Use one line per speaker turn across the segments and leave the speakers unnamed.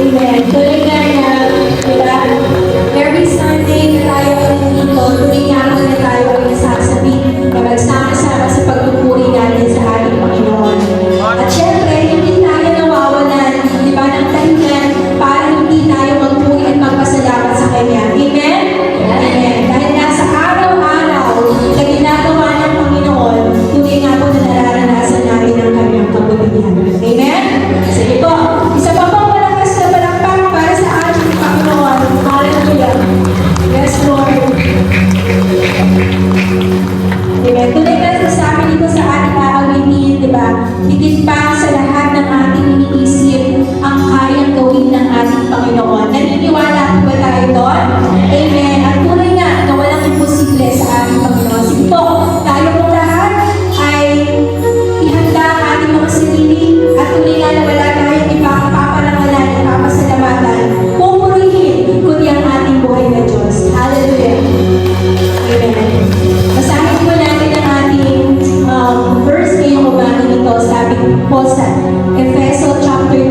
Amen. Tuloy na na, diba? Every Sunday na tayo ay nandito, tuloy nga na tayo ay nasasabi na magsama-sama sa pagpupuri natin sa ating Panginoon. At syempre, hindi tayo nawawalan, diba, ng dahilan para hindi tayo magpuri at magpasalamat sa Kanya. Amen? Amen. Dahil nasa araw-araw na ginagawa ng Panginoon, tuloy nga po na nararanasan natin ang Kanyang kabutihan. Amen? Sige po. Isa pa po malakas na palakpak para sa ating Panginoon. Hallelujah. Yes, Lord. Amen. Tuloy ka sa amin dito sa ating aawitin, di ba? Higit pa sa lahat ng ating iniisip ang kayang gawin ng ating Panginoon. Naniniwala ba tayo doon? Amen. At tunay nga na walang imposible sa ating Panginoon. Sige po, tayo pong lahat ay ihanda ang ating mga sarili at tunay nga na wala tayong ipapaparangalan, ipapasalamatan, pupurihin, kundi ang ating buhay na Diyos. Hallelujah. Amen. Basahin po natin ang ating verse ngayong umaga nito. Sabi po sa Efeso chapter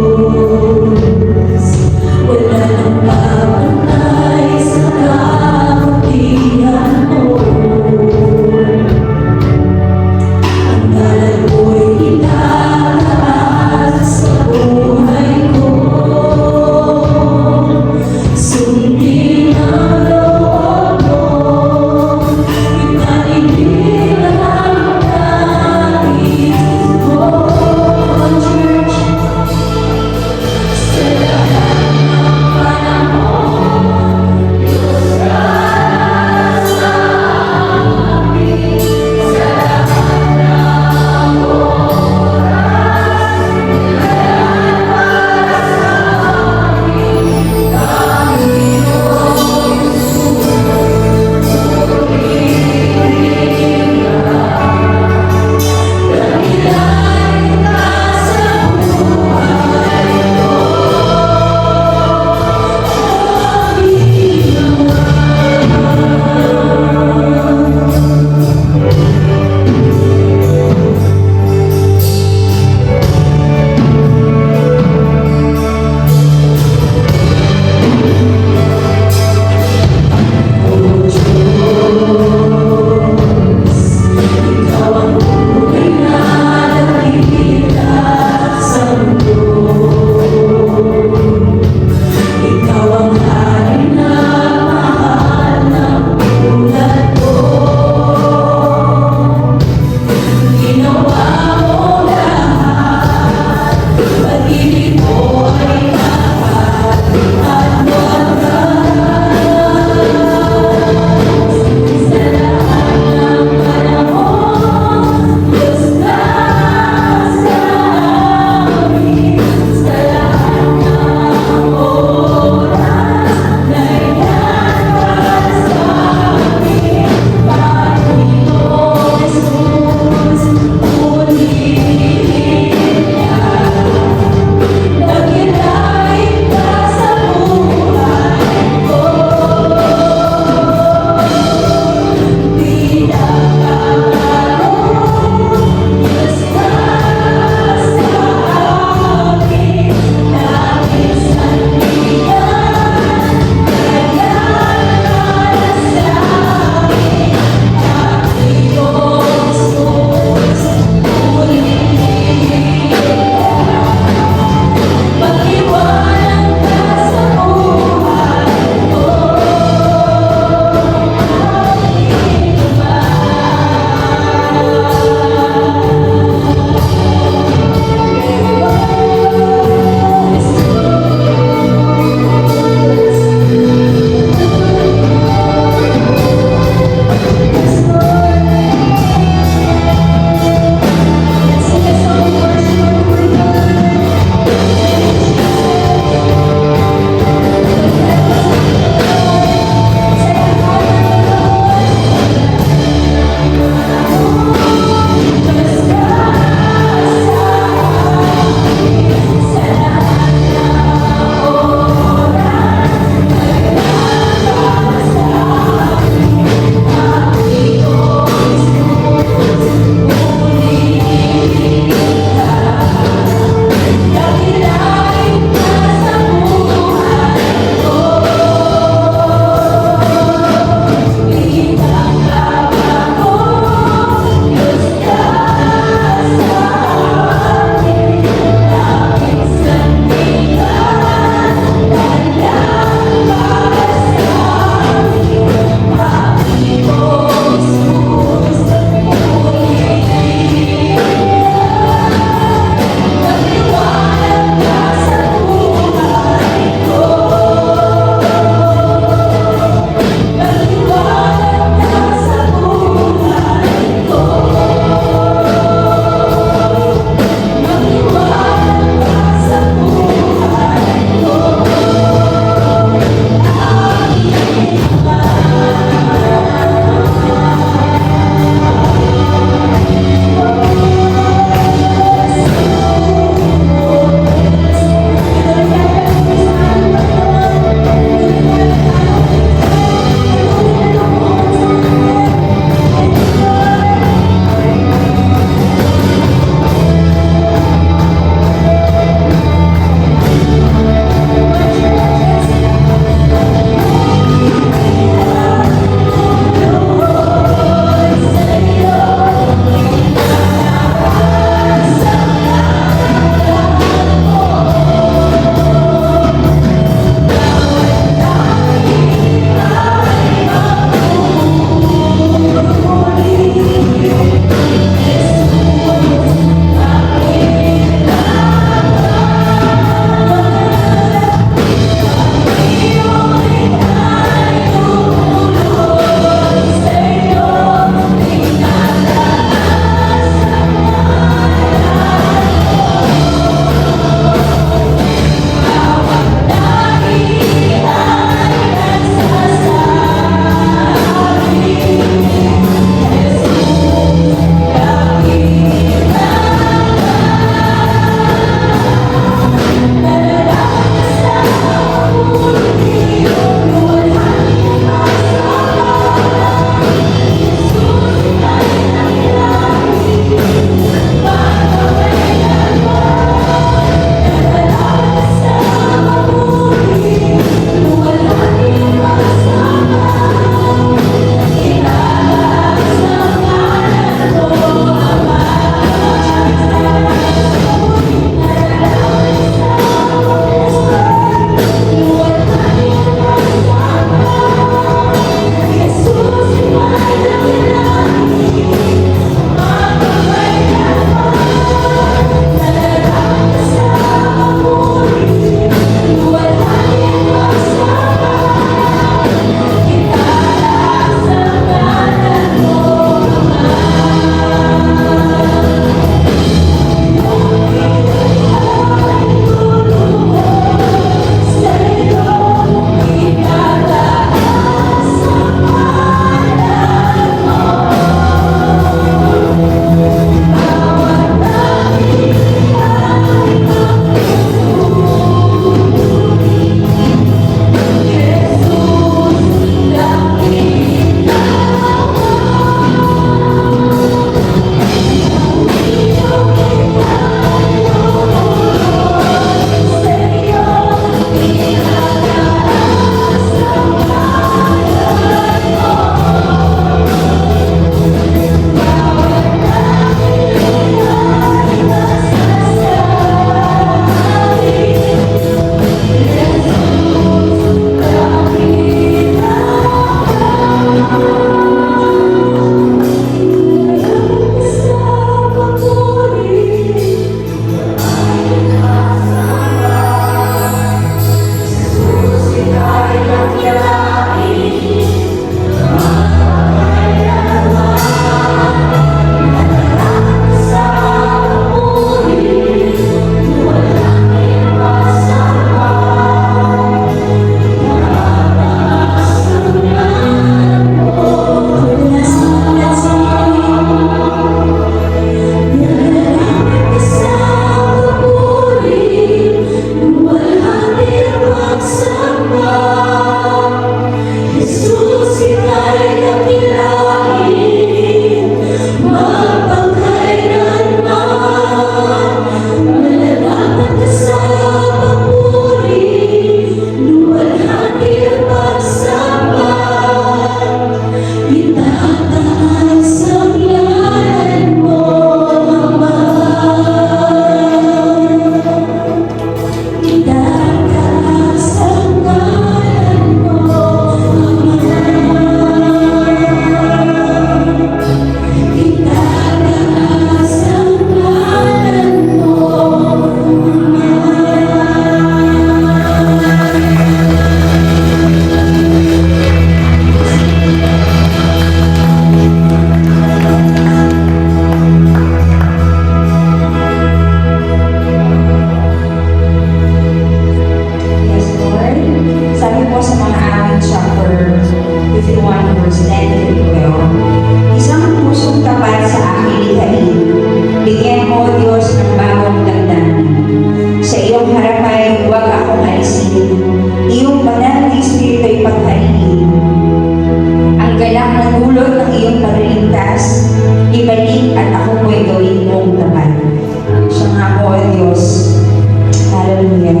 Hallelujah.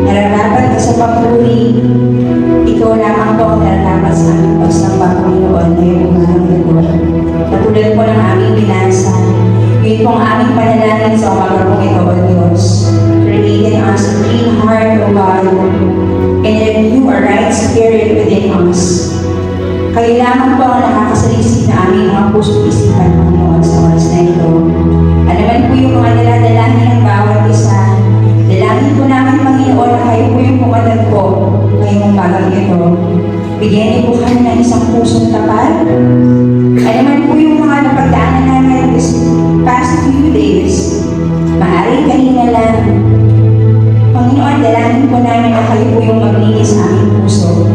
Nararapat ka sa papuri. Ikaw lamang po ang nararapat sa aming pagsamba, Panginoon, ngayong umagang ito. Katulad po ng aming binasa, yun po ang aming panalangin sa umaga pong ito, O Diyos. Create in us a clean heart, O God, and renew a right spirit within us. Kayo lamang po ang nakakasalisip na aming mga puso't isipan, Panginoon, sa oras na ito. Ano man po yung mga daladalahin ng bawat isa, dalangin po namin, Panginoon, na kayo po yung pumatag po ngayong umagang ito. Bigyan niyo po kami ng isang pusong tapat. Ano man po yung mga napagdaanan namin this past few days, maaaring kanina lang. Panginoon, dalangin po namin na kayo po yung maglinis sa aming puso.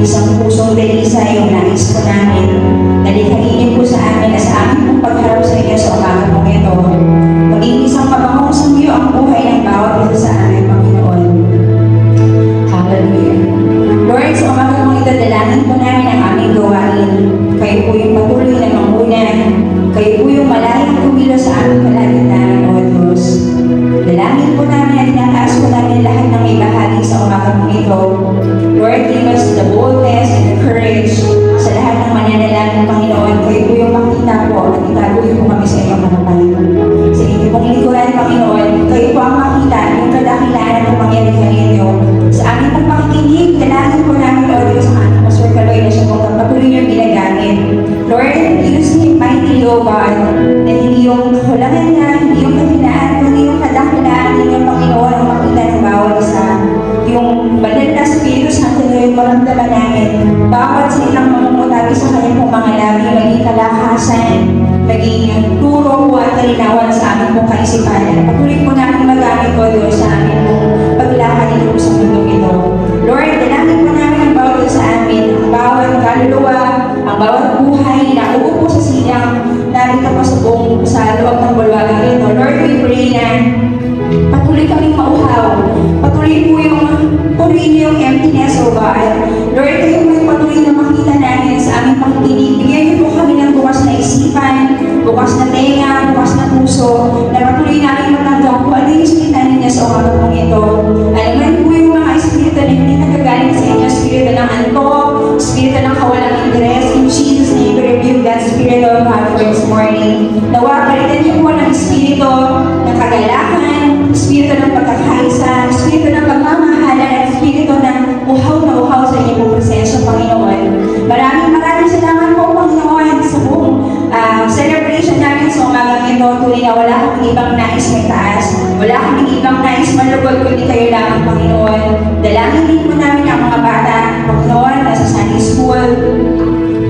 Isang pusong delisa yung nais po namin. Nalikhainin po sa amin na sa amin pong pagharap sa inyo sa umaga pong ito. Maging isang mabangong sangyo ang buhay ng bawat isa sa amin, Panginoon. Hallelujah. Lord, sa umaga pong ito, dalangin po namin ang aming gawain. Kayo po yung patuloy na manguna. Kayo po yung malayang kumilo sa aming kalagitnaan, O Diyos. Dalangin po namin at tinataas po namin lahat ng may bahagi sa umaga pong ito. Lord, give us the boldness and the courage sa lahat ng mananalangin, Panginoon. Kayo po yung makita po at itaguloy po kami sa inyong harapan. Sa inyong pong likuran, Panginoon, kayo po ang makita yung kadakilaan ng pangyarihan ninyo. Sa aming pong pakikinig, dalangin po namin, O Diyos, ang aming Pastor Kaloy na siya pong patuloy niyong ginagamit. Lord, use him mightily, O God, na hindi yung kakulangan niya, hindi yung kahinaan, kundi yung kadakilaan ninyo, Panginoon, ang makita ng bawat isa. Yung banal na Espiritu Santo na yung maramdaman namin, bawat silang mamumutagi sa kanyang pong mga labi, maging kalakasan, maging turo po at kalinawan sa aming pong kaisipan. Patuloy po namin magamit po doon sa aming pong paglakad dito po sa mundong ito. Lord, dalangin po namin ang bawat sa amin, ang bawat kaluluwa, ang bawat buhay na uupo sa silang narito po sa loob ng bulwagang ito. Lord, we pray na patuloy kaming mauhaw. Patuloy po yung purihin yung emptiness, O God. Lord, kayo po yung patuloy na makita namin sa aming pakikinig. Bigyan niyo po kami ng bukas na isipan, bukas na tenga, bukas na puso, na patuloy namin matanggap kung ano yung salita ninyo sa umaga pong ito. Alam man po yung mga espiritu na hindi nagagaling sa inyo, espiritu ng antok, espiritu ng kawalang interes. In Jesus' name, we rebuke that spirit of God for this morning. Nawa, palitan niyo po ng espiritu ng kagalakan, espiritu ng pagkakaisa, espiritu ng pagmamahalan, at espiritu ng uhaw na uhaw sa inyong pong presensya, Panginoon. Maraming salamat po, Panginoon, sa buong celebration namin sa umagang ito. Tuloy na wala kaming ibang nais may taas, wala kaming ibang nais malugod, kundi kayo lamang, Panginoon. Dalangin din po namin ang mga bata, Panginoon, nasa Sunday School.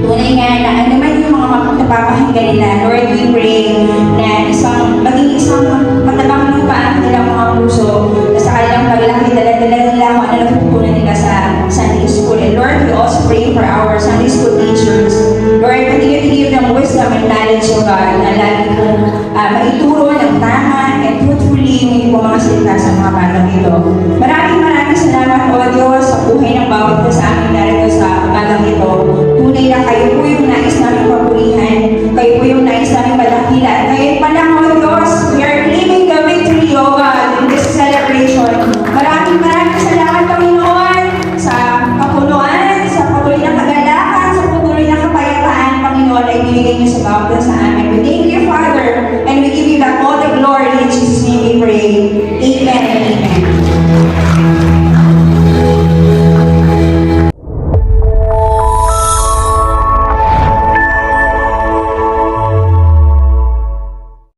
Tunay nga na ano man yung mga napapakinggan nila, Lord, we pray na maging isang matabang lupa ang kanilang mga puso na sa kanilang paglaki, dala-dala nila kung ano natutunan nila sa Sunday School. And Lord, we also pray for our Sunday School teachers. Lord, continue to give them wisdom and knowledge, O God, na lagi kong maituro ng tama and truthfully yung mga salita sa mga batang ito. Maraming salamat, O Diyos, sa buhay ng bawat isa sa amin narito sa umagang ito. Tunay na kayo po yung nais namin papurihan, kayo po yung nais namin padakila. At ngayon pa lang, O Diyos, we are claiming the victory, O God, in this celebration. Maraming salamat, Panginoon, sa kapunuan, sa patuloy na kagalakan, sa patuloy na kapayapaan, Panginoon, ay binigay niyo sa bawat isa